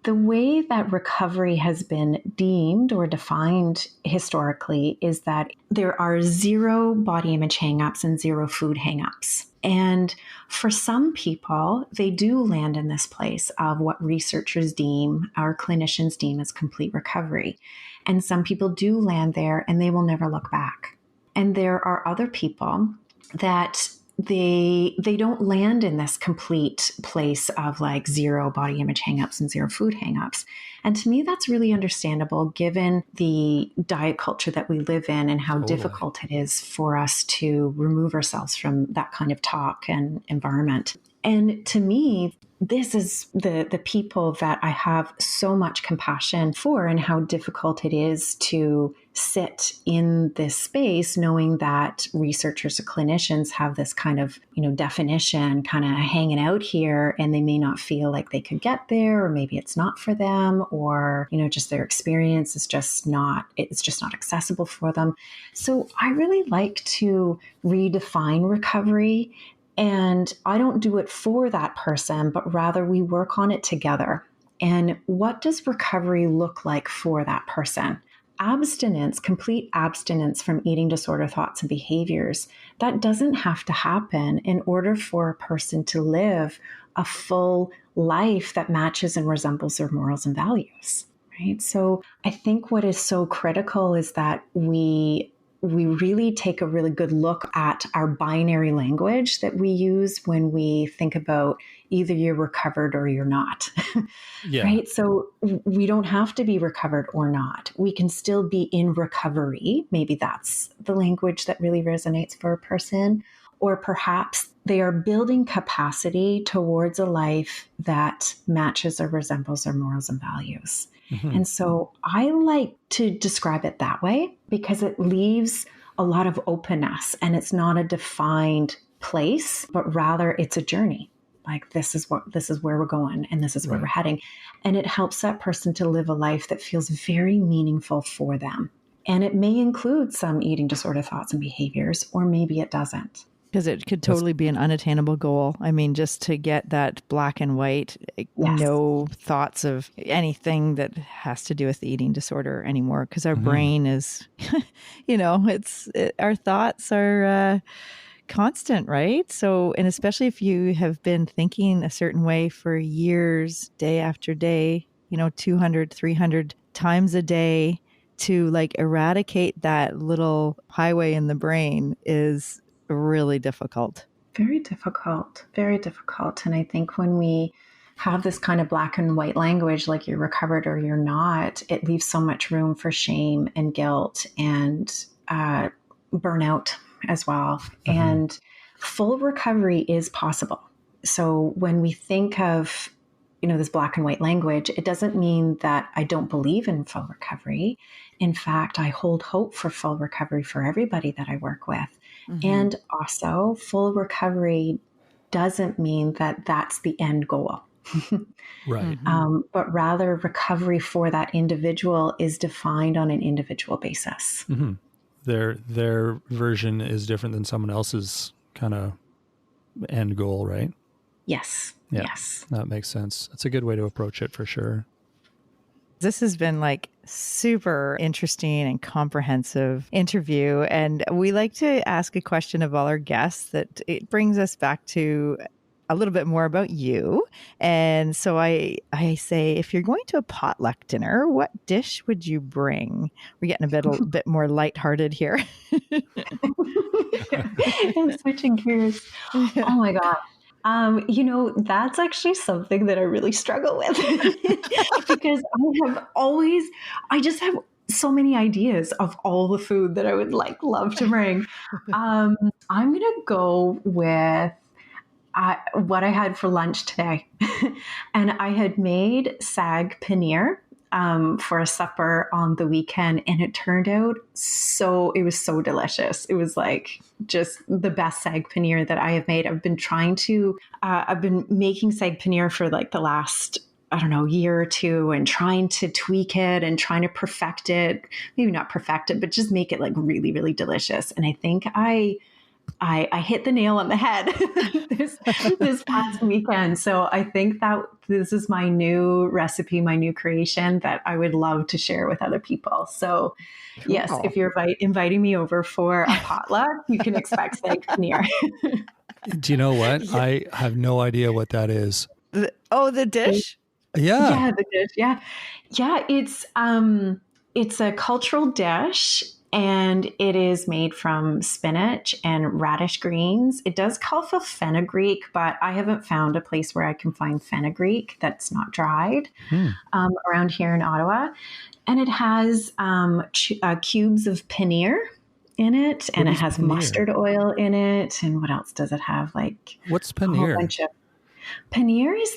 the way that recovery has been deemed or defined historically is that there are 0 body image hang-ups and 0 food hang-ups. And for some people, they do land in this place of what researchers deem, our clinicians deem as complete recovery. And some people do land there and they will never look back. And there are other people that they don't land in this complete place of like 0 body image hangups and 0 food hangups. And to me, that's really understandable given the diet culture that we live in and how difficult it is for us to remove ourselves from that kind of talk and environment. And to me, this is the people that I have so much compassion for, and how difficult it is to sit in this space knowing that researchers or clinicians have this kind of, definition kind of hanging out here, and they may not feel like they could get there, or maybe it's not for them, or, just their experience is just not accessible for them. So I really like to redefine recovery. And I don't do it for that person, but rather we work on it together. And what does recovery look like for that person? Abstinence, complete abstinence from eating disorder thoughts and behaviors, that doesn't have to happen in order for a person to live a full life that matches and resembles their morals and values, right? So I think what is so critical is that we really take a really good look at our binary language that we use when we think about either you're recovered or you're not, right? So we don't have to be recovered or not. We can still be in recovery. Maybe that's the language that really resonates for a person. or perhaps they are building capacity towards a life that matches or resembles their morals and values.
Mm-hmm.
And so I like to describe it that way because it leaves a lot of openness, and it's not a defined place, but rather it's a journey. Like this is where we're going, and this is where we're heading. And it helps that person to live a life that feels very meaningful for them. And it may include some eating disorder thoughts and behaviors, or maybe it doesn't.
Because it could totally be an unattainable goal. I mean, just to get that black and white, no thoughts of anything that has to do with the eating disorder anymore. Because our brain is, our thoughts are constant, right? So, and especially if you have been thinking a certain way for years, day after day, 200, 300 times a day, to like eradicate that little highway in the brain is really difficult.
Very difficult, very difficult. And I think when we have this kind of black and white language, like you're recovered or you're not, it leaves so much room for shame and guilt and burnout as well. And full recovery is possible. So when we think of, this black and white language, it doesn't mean that I don't believe in full recovery. In fact, I hold hope for full recovery for everybody that I work with. And also, full recovery doesn't mean that that's the end goal.
Right.
But rather, recovery for that individual is defined on an individual basis.
Mm-hmm. Their version is different than someone else's kind of end goal, right?
Yes.
Yeah,
yes.
That makes sense. That's a good way to approach it for sure.
This has been like super interesting and comprehensive interview. And we like to ask a question of all our guests that it brings us back to a little bit more about you. And so I say, if you're going to a potluck dinner, what dish would you bring? We're getting a bit more lighthearted here.
And switching gears. Oh my God. That's actually something that I really struggle with because I just have so many ideas of all the food that I would love to bring. I'm going to go with what I had for lunch today. And I had made sag paneer for a supper on the weekend, and it turned out it was so delicious. It was like just the best sag paneer that I have made. I've been making sag paneer for like the last, year or two, and trying to tweak it and trying to perfect it, maybe not perfect it, but just make it like really, really delicious. And I think I hit the nail on the head this past weekend. So I think that this is my new recipe, my new creation that I would love to share with other people. So cool. Yes, if you're inviting me over for a potluck, you can expect sag paneer.
Do you know what? I have no idea what that is.
The dish?
Yeah.
Yeah, the dish. Yeah. Yeah, it's a cultural dish. And it is made from spinach and radish greens. It does call for fenugreek, but I haven't found a place where I can find fenugreek that's not dried around here in Ottawa. And it has cubes of paneer in it, and it has mustard oil in it. And what else does it have?
What's paneer?
Paneer is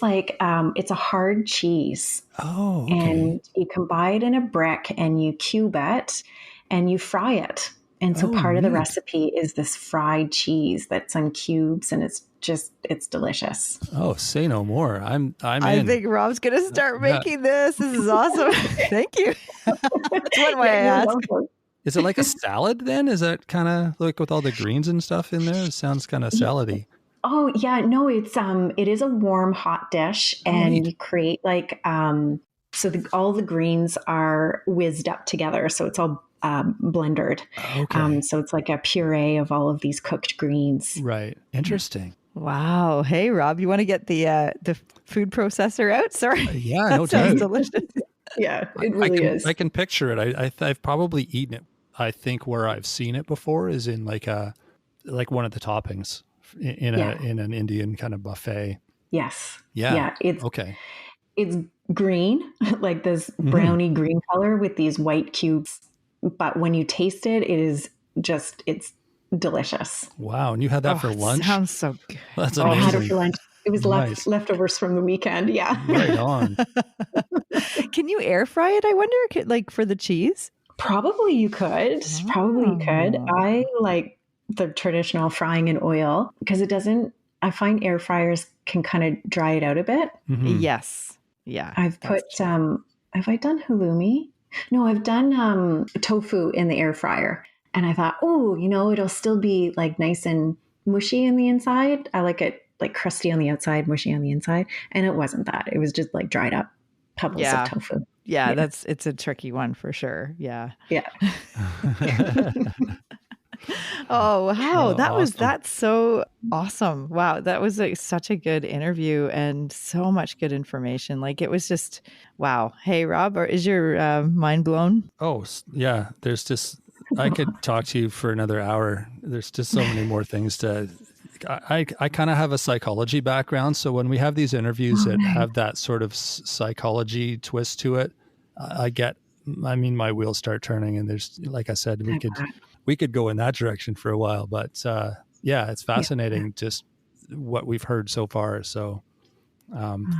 it's a hard cheese.
Oh, okay.
And you can buy it in a brick and you cube it. And you fry it. And so part of the recipe is this fried cheese that's on cubes, and it's delicious.
Oh, say no more.
I think Rob's going to start making this. This is awesome. Thank you. That's one way I ask.
Is it like a salad then? Is that kind of like with all the greens and stuff in there? It sounds kind of salady.
Oh yeah, no, it is a warm, hot dish, and you create all the greens are whizzed up together. So it's all blendered.
Okay.
So it's like a puree of all of these cooked greens.
Right. Interesting.
Wow. Hey, Rob, you want to get the food processor out? Sorry.
Yeah, no doubt.
Sounds delicious.
Yeah, it really is.
I can picture it. I've probably eaten it. I think where I've seen it before is in like one of the toppings in an Indian kind of buffet.
Yes.
Yeah.
Yeah. It's green, like this browny green color with these white cubes. But when you taste it, it's delicious.
Wow. And you had that for lunch?
Sounds so good.
That's
I had it
amazing.
for lunch. It was
Nice.
leftovers from the weekend. Yeah.
Right on.
Can you air fry it? I wonder, like for the cheese?
Probably you could. Probably you could.
Oh.
I like the traditional frying in oil because I find air fryers can kind of dry it out a bit.
Mhm.
Yes. Yeah.
I've put, have I done halloumi? No, I've done tofu in the air fryer. And I thought, oh, it'll still be like nice and mushy in the inside. I like it like crusty on the outside, mushy on the inside. And it wasn't that. It was just like dried up pebbles of tofu.
Yeah, it's a tricky one for sure. Yeah.
Yeah.
Oh, wow.
Awesome.
That's so awesome. Wow. That was such a good interview and so much good information. Like it was just, wow. Hey, Rob, is your mind blown?
Oh, yeah. There's just, I could talk to you for another hour. There's just so many more things I kind of have a psychology background. So when we have these interviews that have that sort of psychology twist to it, my wheels start turning, and there's, like I said, we could go in that direction for a while, but yeah, it's fascinating just what we've heard so far. So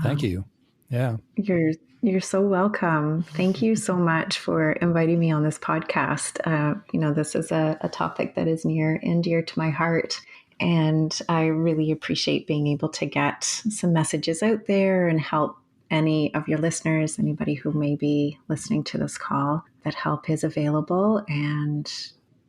thank you. Yeah.
You're so welcome. Thank you so much for inviting me on this podcast. This is a topic that is near and dear to my heart. And I really appreciate being able to get some messages out there and help any of your listeners, anybody who may be listening to this call, that help is available. And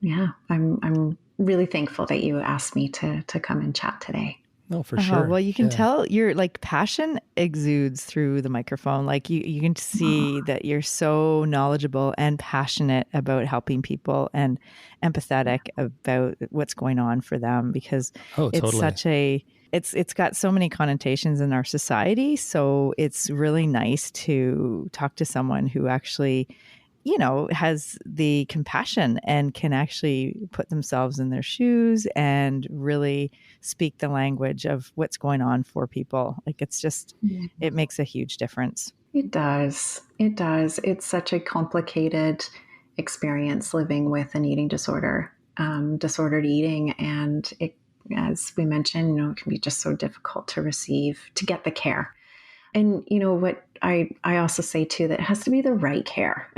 yeah, I'm really thankful that you asked me to come and chat today.
No, for sure.
Well, you can tell your like passion exudes through the microphone. Like you can see that you're so knowledgeable and passionate about helping people and empathetic about what's going on for them, because it's such it's got so many connotations in our society. So it's really nice to talk to someone who actually, has the compassion and can actually put themselves in their shoes and really speak the language of what's going on for people. Like it's just, it makes a huge difference.
It does. It does. It's such a complicated experience living with an eating disorder, disordered eating. And it, as we mentioned, it can be just so difficult to get the care. And what I also say too, that it has to be the right care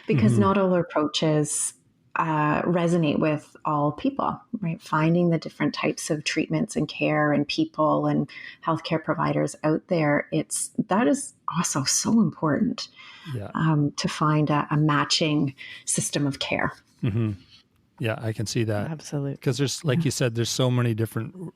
because not all approaches resonate with all people, right? Finding the different types of treatments and care and people and healthcare providers out there, that is also so important to find a matching system of care.
Mm-hmm. Yeah, I can see that.
Absolutely.
Because there's, like you said, there's so many different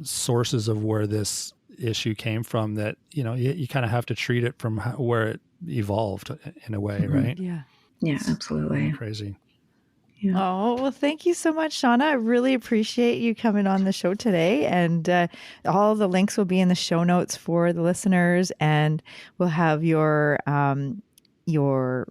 sources of where this issue came from that, you kind of have to treat it from where it evolved in a way, right?
Yeah.
Yeah, absolutely.
Crazy.
Yeah. Oh, well, thank you so much, Shawna. I really appreciate you coming on the show today. And all the links will be in the show notes for the listeners. And we'll have your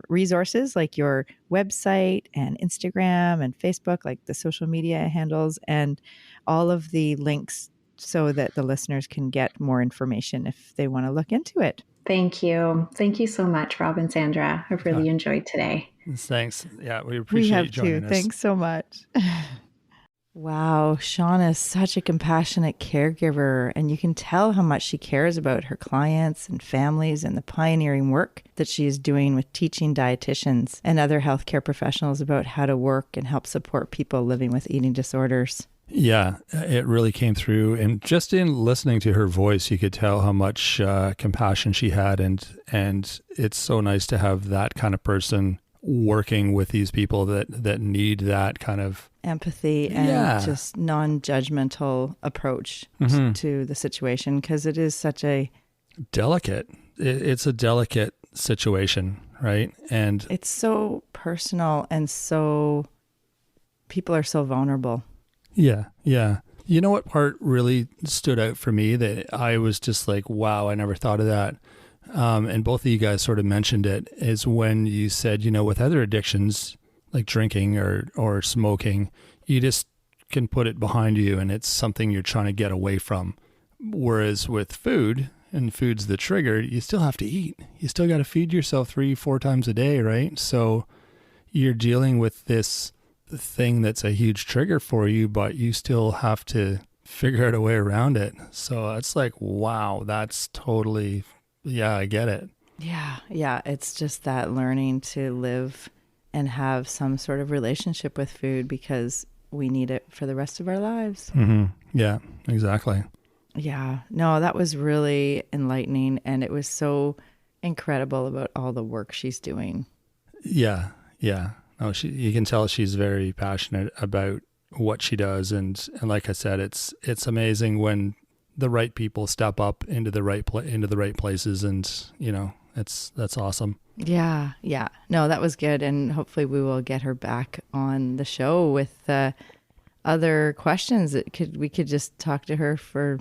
resources, like your website and Instagram and Facebook, like the social media handles, and all of the links so that the listeners can get more information if they want to look into it.
Thank you. Thank you so much, Rob and Sandra. I've really enjoyed today.
Thanks. Yeah, we appreciate you joining us.
Thanks so much. Wow, Shawna is such a compassionate caregiver, and you can tell how much she cares about her clients and families and the pioneering work that she is doing with teaching dietitians and other healthcare professionals about how to work and help support people living with eating disorders.
Yeah, it really came through. And just in listening to her voice, you could tell how much compassion she had. And it's so nice to have that kind of person working with these people that need that kind of
empathy and just non-judgmental approach to the situation, because it is such a delicate.
It's a delicate situation, right? And
it's so personal, and so people are so vulnerable.
Yeah. You know what part really stood out for me that I was just like, wow, I never thought of that. And both of you guys sort of mentioned it, is when you said, with other addictions like drinking or smoking, you just can put it behind you and it's something you're trying to get away from. Whereas with food, and food's the trigger, you still have to eat. You still got to feed yourself 3-4 times a day, right? So you're dealing with this thing that's a huge trigger for you, but you still have to figure out a way around it. So it's like, wow, that's totally, yeah, I get it.
Yeah. It's just that learning to live and have some sort of relationship with food because we need it for the rest of our lives.
Mm-hmm. Yeah, exactly.
Yeah. No, that was really enlightening. And it was so incredible about all the work she's doing.
Yeah. No, you can tell she's very passionate about what she does. And like I said, it's amazing when the right people step up into the right places. And, that's awesome.
Yeah. No, that was good. And hopefully we will get her back on the show with other questions. We could just talk to her for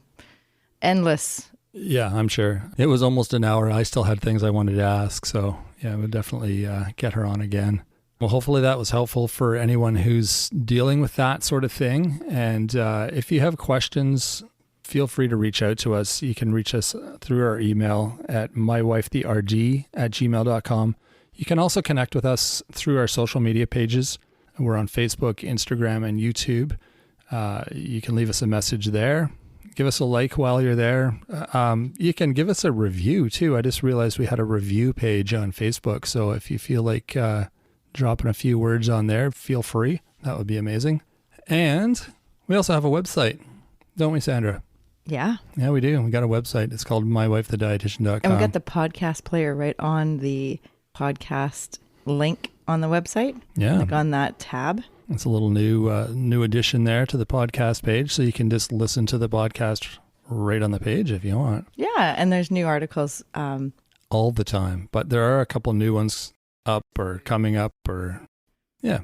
endless.
Yeah, I'm sure. It was almost an hour. I still had things I wanted to ask. So yeah, we'll definitely get her on again. Well, hopefully that was helpful for anyone who's dealing with that sort of thing. And if you have questions, feel free to reach out to us. You can reach us through our email at mywifetherg@gmail.com. You can also connect with us through our social media pages. We're on Facebook, Instagram, and YouTube. You can leave us a message there. Give us a like while you're there. You can give us a review too. I just realized we had a review page on Facebook. So if you feel like dropping a few words on there, feel free. That would be amazing. And we also have a website, don't we, Sandra?
Yeah.
Yeah, we do. We got a website. It's called mywifethedietitian.com.
And we got the podcast player right on the podcast link on the website.
Yeah.
Like on that tab.
It's a little new addition there to the podcast page. So you can just listen to the podcast right on the page if you want.
Yeah. And there's new articles.
All the time. But there are a couple new ones up or coming up yeah.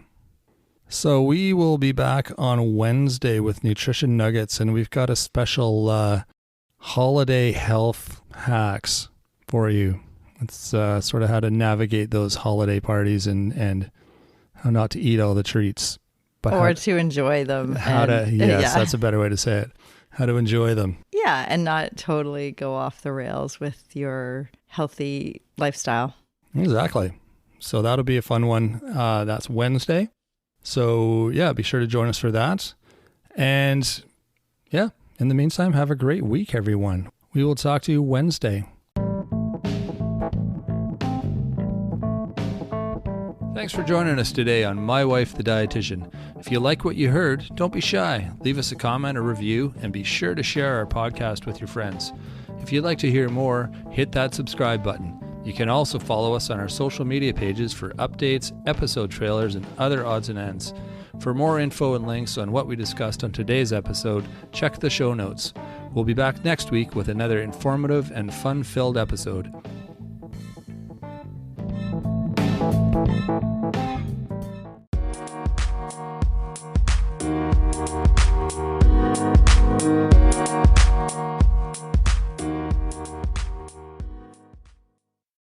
So we will be back on Wednesday with Nutrition Nuggets, and we've got a special holiday health hacks for you. It's sort of how to navigate those holiday parties and how not to eat all the treats. But
to enjoy them.
Yes, that's a better way to say it. How to enjoy them.
Yeah, and not totally go off the rails with your healthy lifestyle.
Exactly. So that'll be a fun one. That's Wednesday. So yeah, be sure to join us for that. And yeah, in the meantime, have a great week, everyone. We will talk to you Wednesday. Thanks for joining us today on My Wife the Dietitian. If you like what you heard, don't be shy. Leave us a comment or review, and be sure to share our podcast with your friends. If you'd like to hear more, hit that subscribe button. You can also follow us on our social media pages for updates, episode trailers, and other odds and ends. For more info and links on what we discussed on today's episode, check the show notes. We'll be back next week with another informative and fun-filled episode.